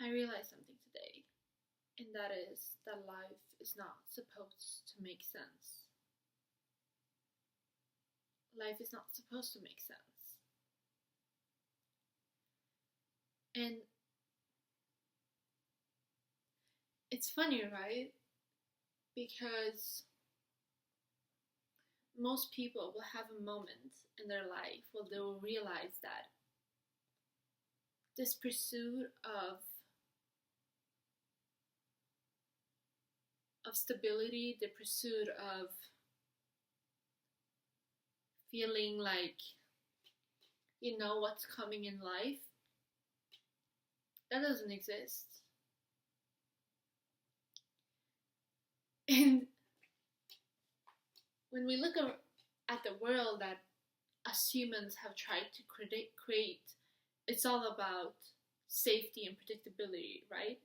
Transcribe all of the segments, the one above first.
I realized something today, and that is that life is not supposed to make sense. Life is not supposed to make sense. And it's funny, right? Because most people will have a moment in their life where they will realize that this pursuit of stability, the pursuit of feeling like you know what's coming in life, that doesn't exist. And when we look at the world that us humans have tried to create, it's all about safety and predictability, right?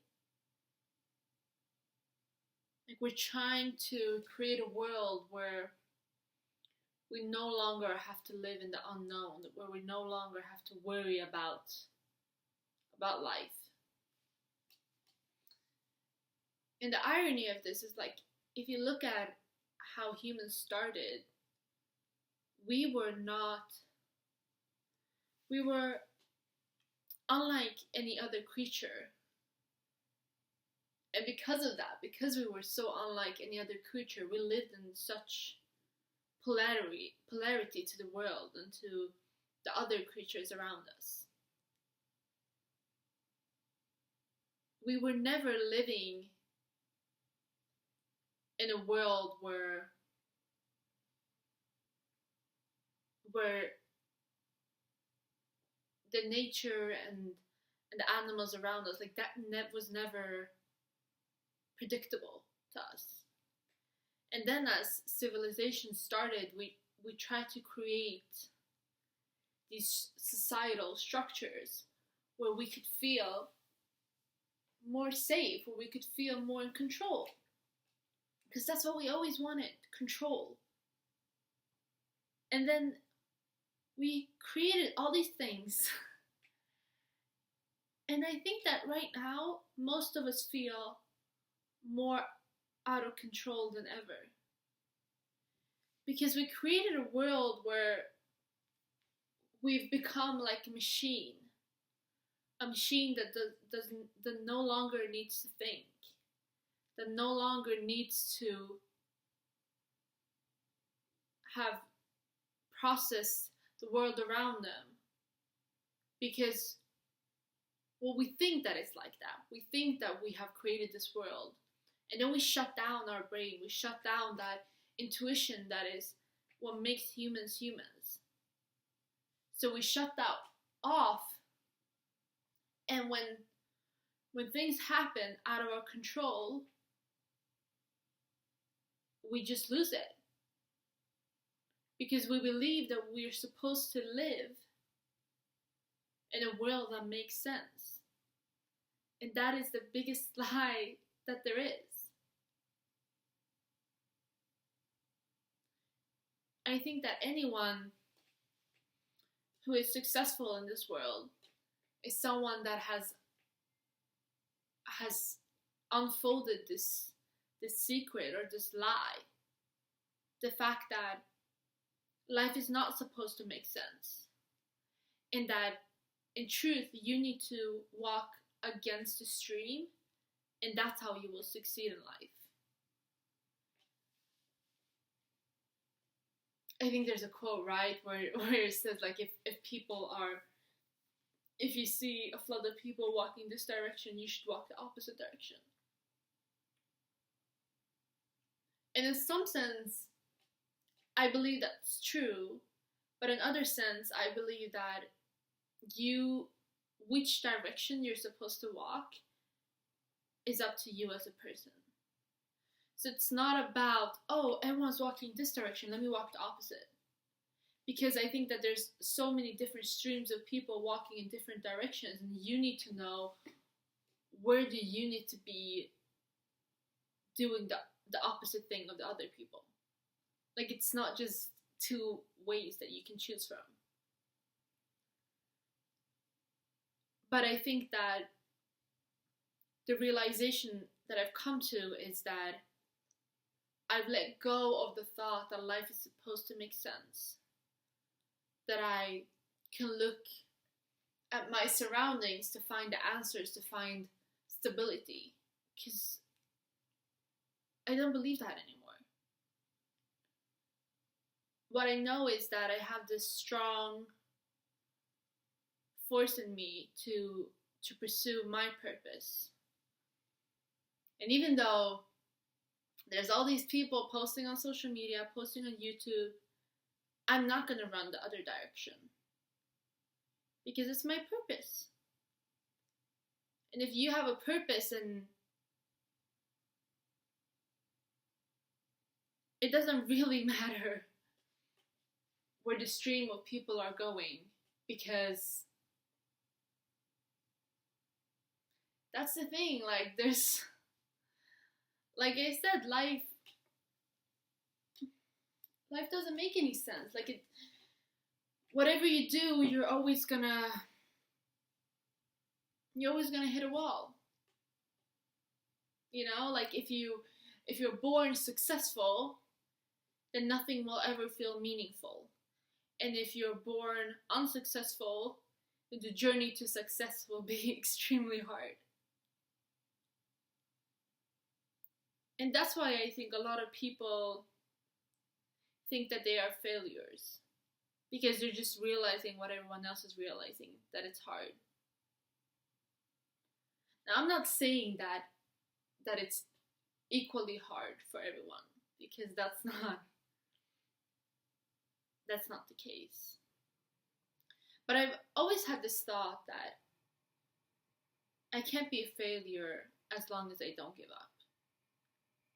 Like we're trying to create a world where we no longer have to live in the unknown, where we no longer have to worry about life. And the irony of this is, like, if you look at how humans started, we were unlike any other creature. And because of that, because we were so unlike any other creature, we lived in such polarity to the world and to the other creatures around us. We were never living in a world where the nature and the animals around us, like that was never predictable to us. And then as civilization started, we tried to create these societal structures where we could feel more safe, where we could feel more in control. Because that's what we always wanted, control. And then we created all these things. And I think that right now, most of us feel more out of control than ever. Because we created a world where we've become like a machine that no longer needs to think, that no longer needs to have processed the world around them. Because, well, we think that it's like that. We think that we have created this world. And then we shut down our brain. We shut down that intuition that is what makes humans humans. So we shut that off. And when things happen out of our control, we just lose it. Because we believe that we're supposed to live in a world that makes sense. And that is the biggest lie that there is. I think that anyone who is successful in this world is someone that has unfolded this secret or this lie. The fact that life is not supposed to make sense. And that in truth you need to walk against the stream, and that's how you will succeed in life. I think there's a quote, right, where it says, like, if you see a flood of people walking this direction, you should walk the opposite direction. And in some sense, I believe that's true, but in other sense, I believe that which direction you're supposed to walk is up to you as a person. So it's not about, oh, everyone's walking this direction, let me walk the opposite. Because I think that there's so many different streams of people walking in different directions, and you need to know where do you need to be doing the opposite thing of the other people. Like, it's not just two ways that you can choose from. But I think that the realization that I've come to is that I've let go of the thought that life is supposed to make sense. That I can look at my surroundings to find the answers, to find stability. Because I don't believe that anymore. What I know is that I have this strong force in me to pursue my purpose. And even though there's all these people posting on social media, posting on YouTube, I'm not going to run the other direction. Because it's my purpose. And if you have a purpose, and it doesn't really matter where the stream of people are going, because that's the thing, like there's, like I said, life doesn't make any sense. Like whatever you do, you're always gonna hit a wall. You know, like if you're born successful, then nothing will ever feel meaningful. And if you're born unsuccessful, then the journey to success will be extremely hard. And that's why I think a lot of people think that they are failures. Because they're just realizing what everyone else is realizing, that it's hard. Now, I'm not saying that it's equally hard for everyone, because that's not the case. But I've always had this thought that I can't be a failure as long as I don't give up.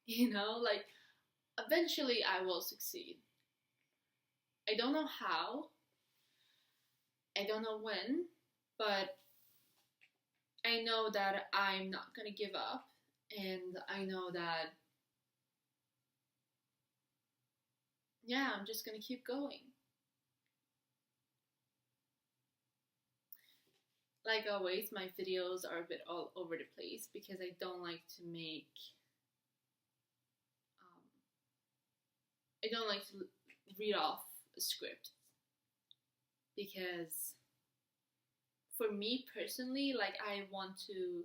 You know, like eventually I will succeed. I don't know how, I don't know when, but I know that I'm not gonna give up, and I know that, yeah, I'm just gonna keep going. Like always, my videos are a bit all over the place because I don't like to read off a script, because for me personally, like I want to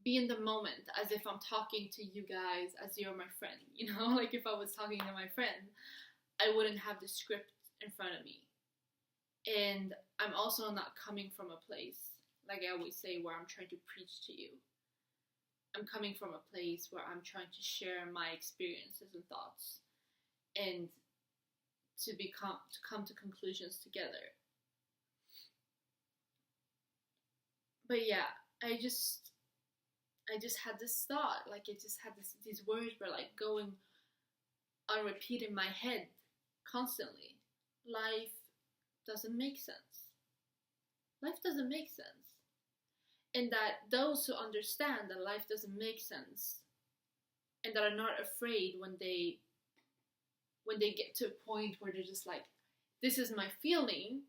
be in the moment as if I'm talking to you guys as you're my friend, you know? Like if I was talking to my friend, I wouldn't have the script in front of me. And I'm also not coming from a place, like I always say, where I'm trying to preach to you. I'm coming from a place where I'm trying to share my experiences and thoughts, and to come to conclusions together. But yeah, I just had this thought, like I just had these words were like going on repeat in my head constantly. Life doesn't make sense. Life doesn't make sense. And that those who understand that life doesn't make sense, and that are not afraid when they get to a point where they're just like, this is my feeling,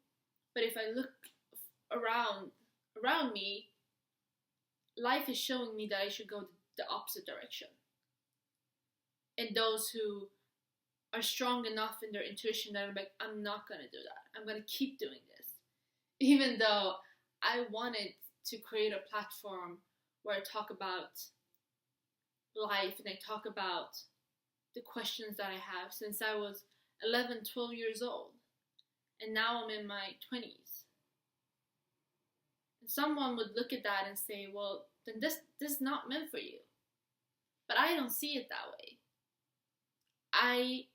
but if I look around me, life is showing me that I should go the opposite direction. And those who are strong enough in their intuition that are like, I'm not going to do that. I'm going to keep doing this. Even though I wanted to create a platform where I talk about life and I talk about the questions that I have since I was 11, 12 years old. And now I'm in my 20s. And someone would look at that and say, well, then this is not meant for you. But I don't see it that way. I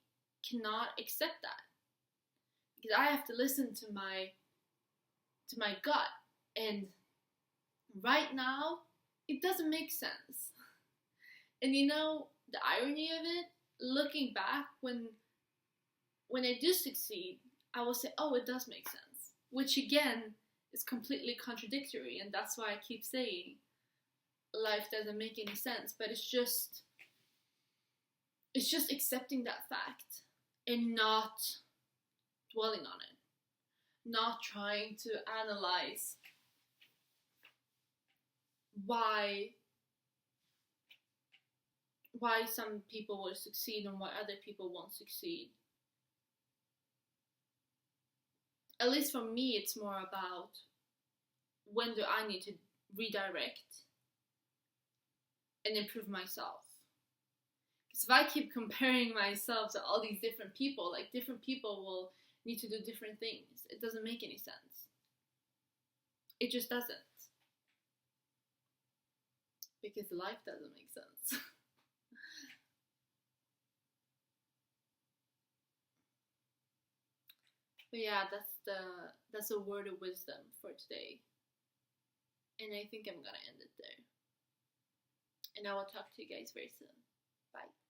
cannot accept that. Because I have to listen to my gut. And right now, it doesn't make sense. And you know, the irony of it, looking back, when I do succeed, I will say, oh, it does make sense. Which again is completely contradictory, and that's why I keep saying life doesn't make any sense. But it's just accepting that fact and not dwelling on it. Not trying to analyze why some people will succeed and why other people won't succeed. At least for me, it's more about when do I need to redirect and improve myself. Because if I keep comparing myself to all these different people, like different people will need to do different things. It doesn't make any sense. It just doesn't. Because life doesn't make sense. But yeah, that's a word of wisdom for today. And I think I'm gonna end it there. And I will talk to you guys very soon. Bye.